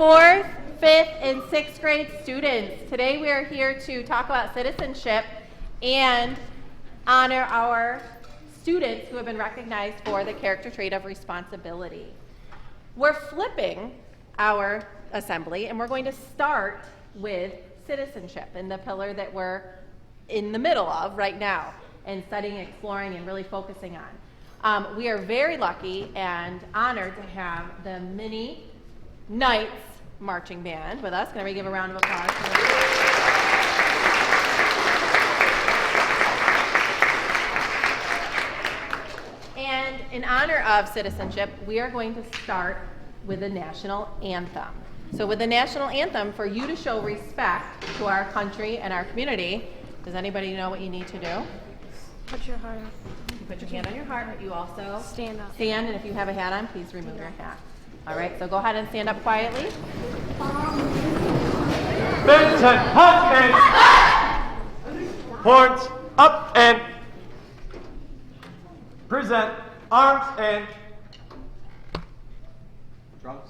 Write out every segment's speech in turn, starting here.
4th, 5th, and 6th grade students. Today we are here to talk about citizenship and honor our students who have been recognized for the character trait of responsibility. We're flipping our assembly and we're going to start with citizenship and the pillar that we're in the middle of right now and studying, exploring, and really focusing on. We are very lucky and honored to have the Mini Knights Marching Band with us. Can everybody give a round of applause for them? And in honor of citizenship, we are going to start with the national anthem. So with the national anthem, for you to show respect to our country and our community, does anybody know what you need to do? Put your heart up. You put your hand on your heart, but you also Stand up. Stand, and if you have a hat on, please remove your hat. All right, so go ahead and stand up quietly. Vincent, up and horns up and present arms and drums.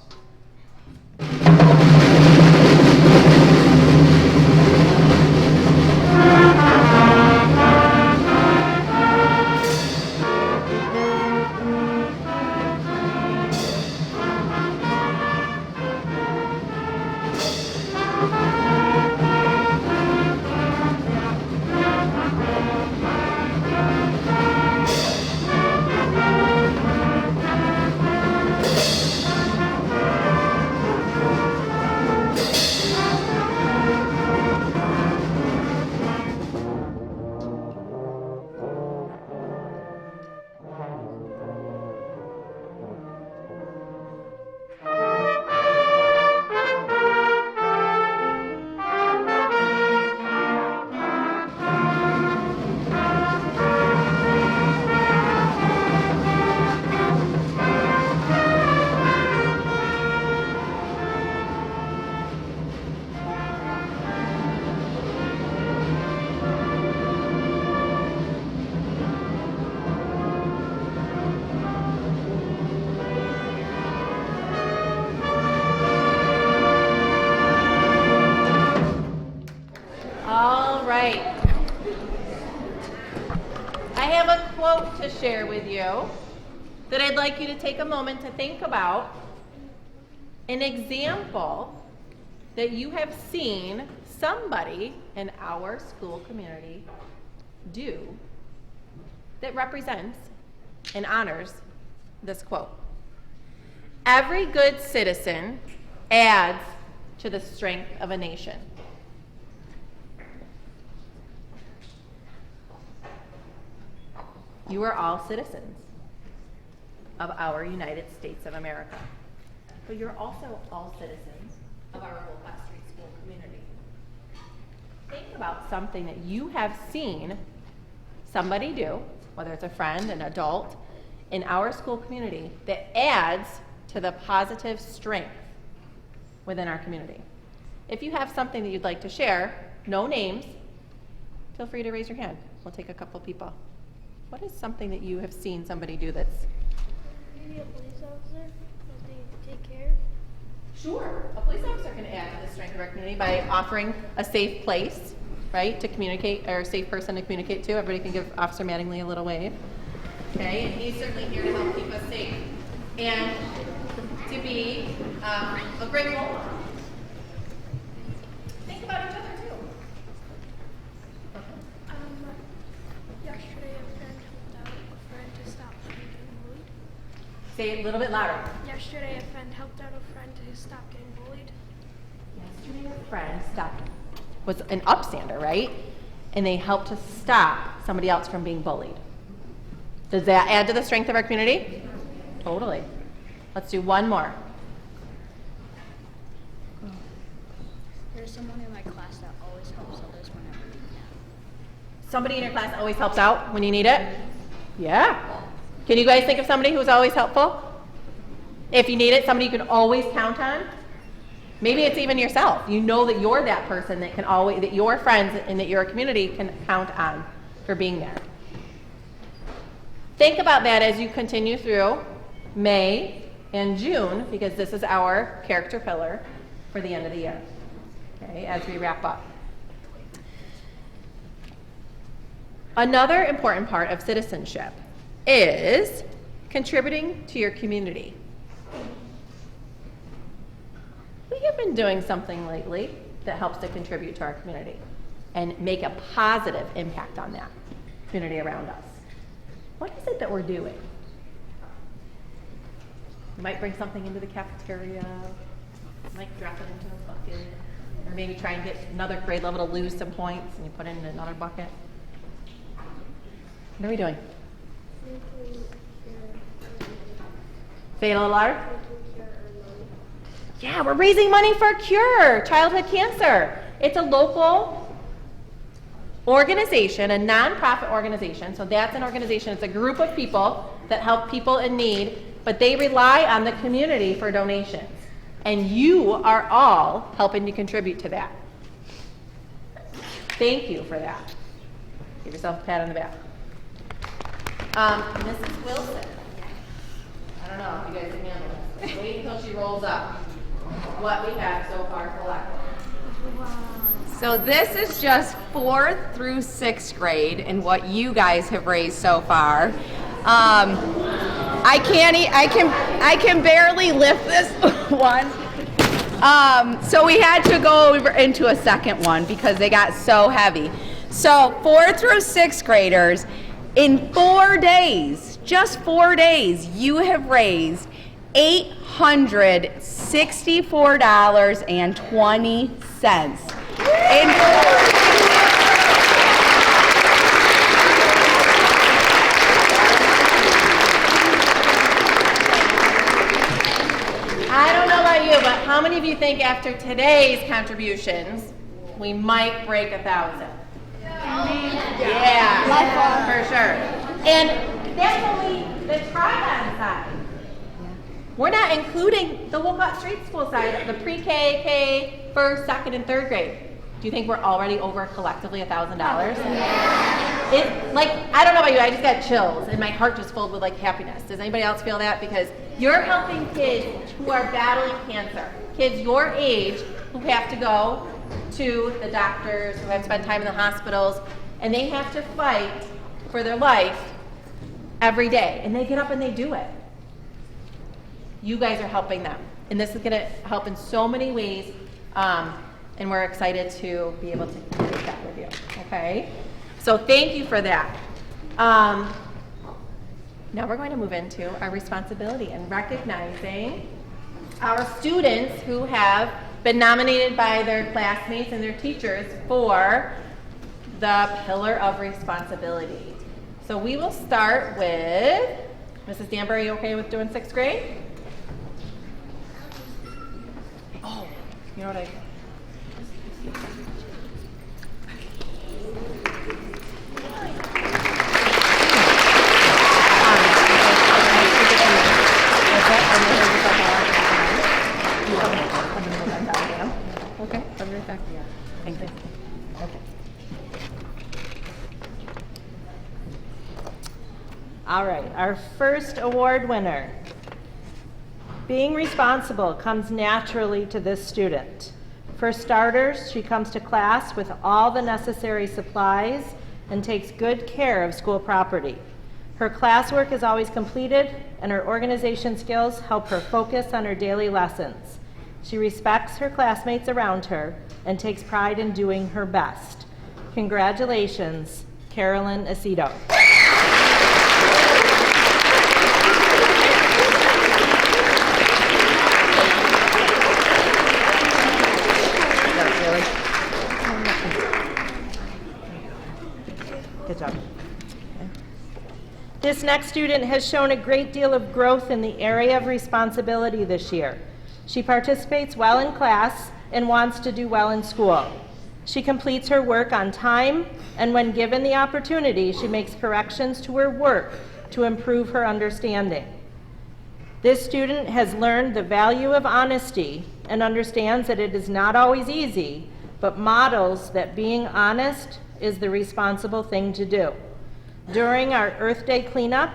To share with you that I'd like you to take a moment to think about an example that you have seen somebody in our school community do that represents and honors this quote. Every good citizen adds to the strength of a nation. You are all citizens of our United States of America, but you're also all citizens of our Wolcott Street School community. Think about something that you have seen somebody do, whether it's a friend, an adult, in our school community that adds to the positive strength within our community. If you have something that you'd like to share, no names, feel free to raise your hand. We'll take a couple people. What is something that you have seen somebody do that's... Maybe a police officer that they take care of? Sure. A police officer can add to the strength of our community by offering a safe place, right, to communicate, or a safe person to communicate to. Everybody can give Officer Mattingly a little wave. Okay, and he's certainly here to help keep us safe. And to be a great role model. Think about each other, too. Yesterday a friend helped out a friend to stop from getting bullied. Say it a little bit louder. Yesterday a friend helped out a friend to stop getting bullied. Yesterday a friend was an upstander, right? And they helped to stop somebody else from being bullied. Does that add to the strength of our community? Totally. Let's do one more. There's someone in my class that always helps others whenever we can. Somebody in your class always helps out when you need it? Yeah. Can you guys think of somebody who's always helpful? If you need it, somebody you can always count on? Maybe it's even yourself. You know that you're that person that can always, that your friends and that your community can count on for being there. Think about that as you continue through May and June, because this is our character pillar for the end of the year, okay, as we wrap up. Another important part of citizenship is contributing to your community. We have been doing something lately that helps to contribute to our community and make a positive impact on that community around us. What is it that we're doing? You might bring something into the cafeteria, you might drop it into a bucket, or maybe try and get another grade level to lose some points and you put it in another bucket. What are we doing? Say it a little louder. Yeah, we're raising money for Cure Childhood Cancer. It's a local organization, a nonprofit organization. So that's an organization, it's a group of people that help people in need, but they rely on the community for donations. And you are all helping to contribute to that. Thank you for that. Give yourself a pat on the back. Mrs. Wilson. I don't know if you guys can handle this. Wait until she rolls up what we have so far collected. So this is just 4th through 6th grade and what you guys have raised so far. I can barely lift this one. So we had to go into a second one because they got so heavy. So 4th through 6th graders, in 4 days, just 4 days, you have raised $864.20. I don't know about you, but how many of you think after today's contributions, we might break 1,000? Yeah, for sure. And that's only the try-on side. We're not including the Wolcott Street School side, the pre-K, K, 1st, 2nd, and 3rd grade. Do you think we're already over collectively $1,000? Like, I don't know about you, I just got chills and my heart just filled with like happiness. Does anybody else feel that? Because you're helping kids who are battling cancer, kids your age who have to go to the doctors, who have to spend time in the hospitals, and they have to fight for their life every day. And they get up and they do it. You guys are helping them. And this is going to help in so many ways. And we're excited to be able to do that with you. Okay? So thank you for that. Now we're going to move into our responsibility and recognizing our students who have been nominated by their classmates and their teachers for the Pillar of Responsibility. So we will start with, Mrs. Danbury, are you okay with doing 6th grade? Oh, you know what I... Okay, I'll be right back. Thank you. Okay. All right, our first award winner. Being responsible comes naturally to this student. For starters, she comes to class with all the necessary supplies and takes good care of school property. Her classwork is always completed, and her organization skills help her focus on her daily lessons. She respects her classmates around her and takes pride in doing her best. Congratulations, Carolyn Aceto. Good job. This next student has shown a great deal of growth in the area of responsibility this year. She participates well in class and wants to do well in school. She completes her work on time, and when given the opportunity, she makes corrections to her work to improve her understanding. This student has learned the value of honesty and understands that it is not always easy, but models that being honest is the responsible thing to do. During our Earth Day cleanup,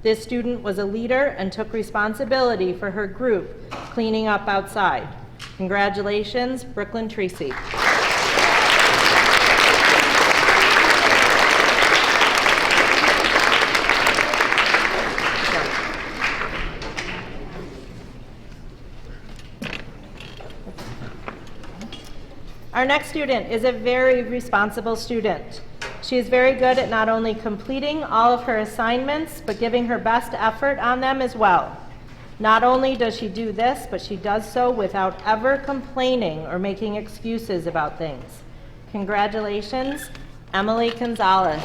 this student was a leader and took responsibility for her group cleaning up outside. Congratulations, Brooklyn Tracy. Our next student is a very responsible student. She is very good at not only completing all of her assignments, but giving her best effort on them as well. Not only does she do this, but she does so without ever complaining or making excuses about things. Congratulations, Emily Gonzalez.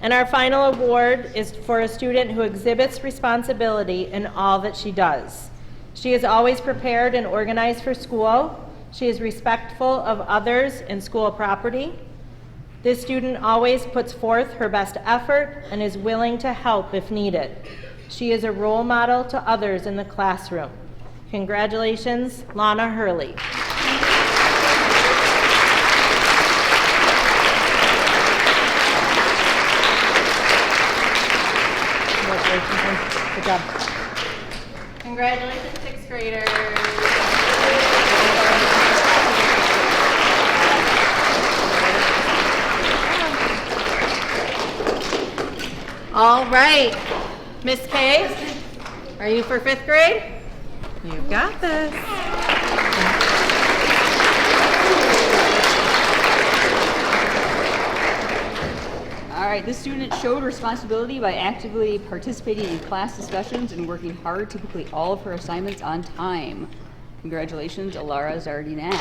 And our final award is for a student who exhibits responsibility in all that she does. She is always prepared and organized for school. She is respectful of others and school property. This student always puts forth her best effort and is willing to help if needed. She is a role model to others in the classroom. Congratulations, Lana Hurley. Good job. Congratulations, sixth graders. All right, Miss Kay, are you for fifth grade? You've got this. All right, this student showed responsibility by actively participating in class discussions and working hard to complete all of her assignments on time. Congratulations, Alara Zardi-Nash.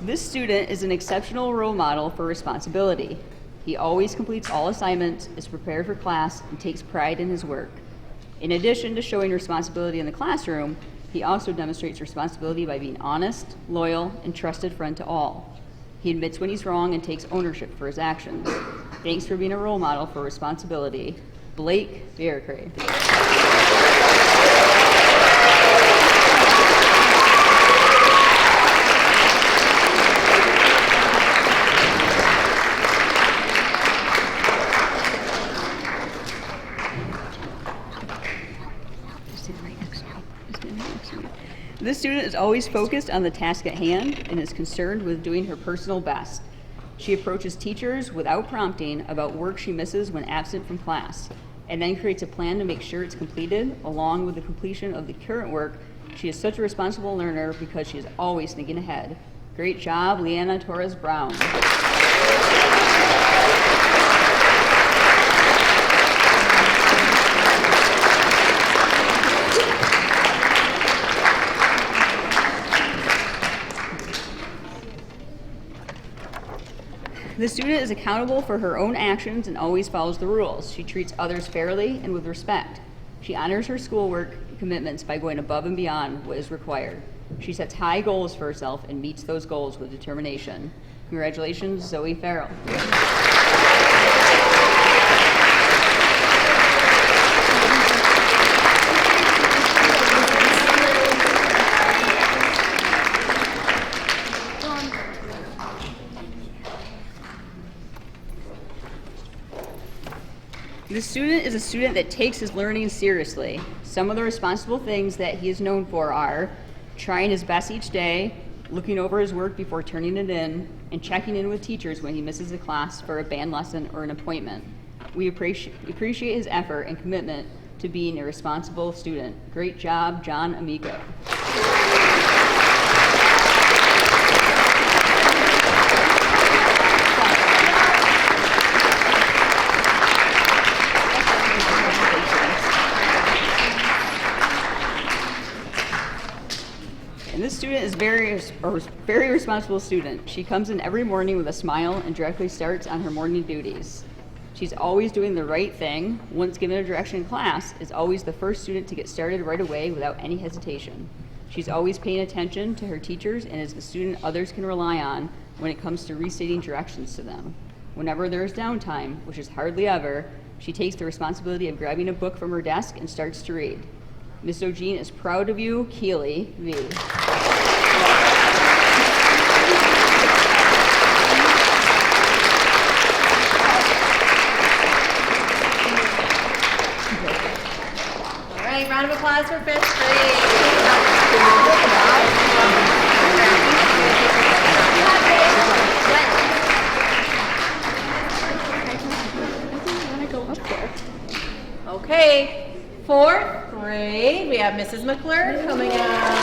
This student is an exceptional role model for responsibility. He always completes all assignments, is prepared for class, and takes pride in his work. In addition to showing responsibility in the classroom, he also demonstrates responsibility by being honest, loyal, and trusted friend to all. He admits when he's wrong and takes ownership for his actions. Thanks for being a role model for responsibility. Blake Bearcray. This student is always focused on the task at hand and is concerned with doing her personal best. She approaches teachers without prompting about work she misses when absent from class, and then creates a plan to make sure it's completed along with the completion of the current work. She is such a responsible learner because she is always thinking ahead. Great job, Leanna Torres Brown. The student is accountable for her own actions and always follows the rules. She treats others fairly and with respect. She honors her schoolwork commitments by going above and beyond what is required. She sets high goals for herself and meets those goals with determination. Congratulations, Zoe Farrell. The student is a student that takes his learning seriously. Some of the responsible things that he is known for are trying his best each day, looking over his work before turning it in, and checking in with teachers when he misses a class for a band lesson or an appointment. We appreciate his effort and commitment to being a responsible student. Great job, John Amico. And this student is very responsible student. She comes in every morning with a smile and directly starts on her morning duties. She's always doing the right thing. Once given a direction in class, is always the first student to get started right away without any hesitation. She's always paying attention to her teachers and is the student others can rely on when it comes to restating directions to them. Whenever there is downtime, which is hardly ever, she takes the responsibility of grabbing a book from her desk and starts to read. Miss O'Jean is proud of you, Keely V. All right, round of applause for 5th grade. Okay, 4th grade, we have Mrs. McClure coming out.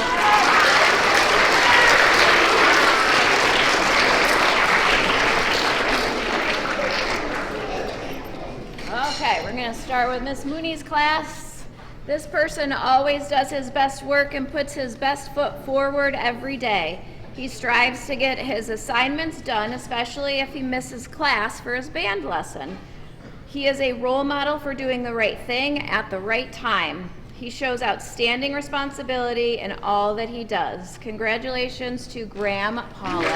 Okay, we're going to start with Miss Mooney's class. This person always does his best work and puts his best foot forward every day. He strives to get his assignments done, especially if he misses class for his band lesson. He is a role model for doing the right thing at the right time. He shows outstanding responsibility in all that he does. Congratulations to Graham Pollock.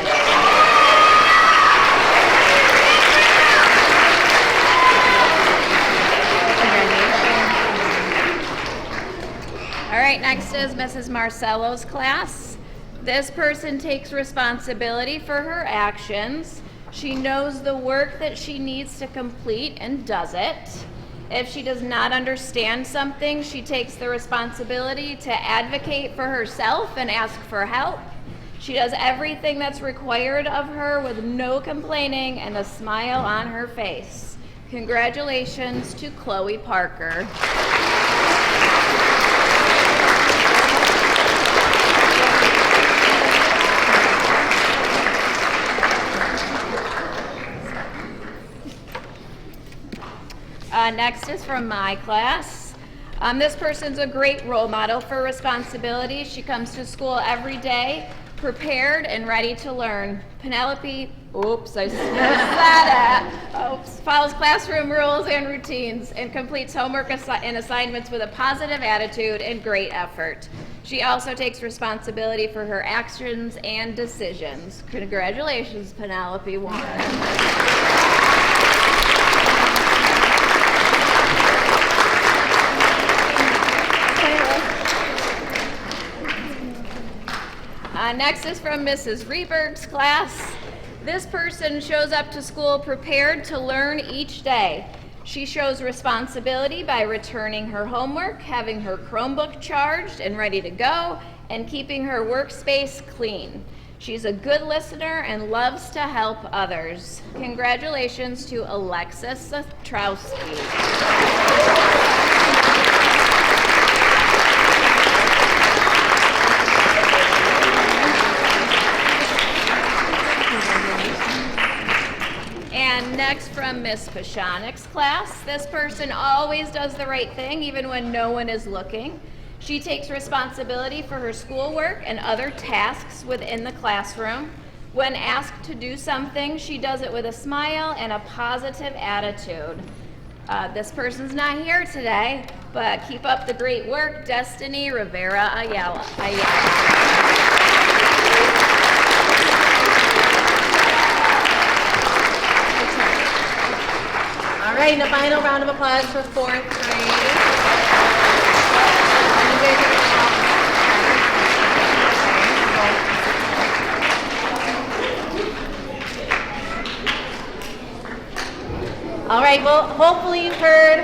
All right, next is Mrs. Marcello's class. This person takes responsibility for her actions. She knows the work that she needs to complete and does it. If she does not understand something, she takes the responsibility to advocate for herself and ask for help. She does everything that's required of her with no complaining and a smile on her face. Congratulations to Chloe Parker. Next is from my class. This person's a great role model for responsibility. She comes to school every day, prepared and ready to learn. Penelope, follows classroom rules and routines and completes homework and assignments with a positive attitude and great effort. She also takes responsibility for her actions and decisions. Congratulations, Penelope Warren. Next is from Mrs. Reberg's class. This person shows up to school prepared to learn each day. She shows responsibility by returning her homework, having her Chromebook charged and ready to go, and keeping her workspace clean. She's a good listener and loves to help others. Congratulations to Alexis Satrowski. And next from Miss Pashanik's class, this person always does the right thing even when no one is looking. She takes responsibility for her schoolwork and other tasks within the classroom. When asked to do something, she does it with a smile and a positive attitude. This person's not here today, but keep up the great work, Destiny Rivera Ayala. All right, and a final round of applause for 4th grade. All right, well, hopefully you've heard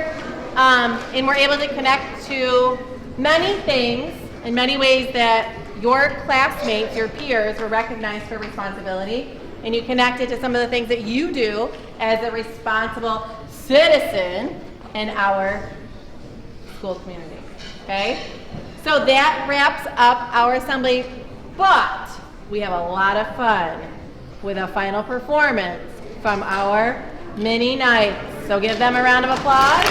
and we're able to connect to many things in many ways that your classmates, your peers, were recognized for responsibility, and you connected to some of the things that you do as a responsible citizen in our school community, okay? So that wraps up our assembly, but we have a lot of fun with a final performance from our mini knights. So give them a round of applause.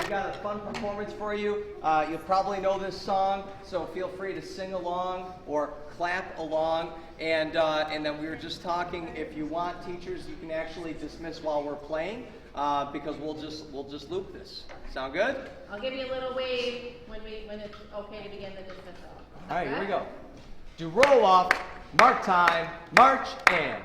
We got a fun performance for you. You'll probably know this song, so feel free to sing along or clap along. And then we were just talking, if you want, teachers, you can actually dismiss while we're playing, because we'll just loop this. Sound good? I'll give you a little wave when it's okay to begin the dismissal. All right, here we go. Do roll off, mark time, march, and.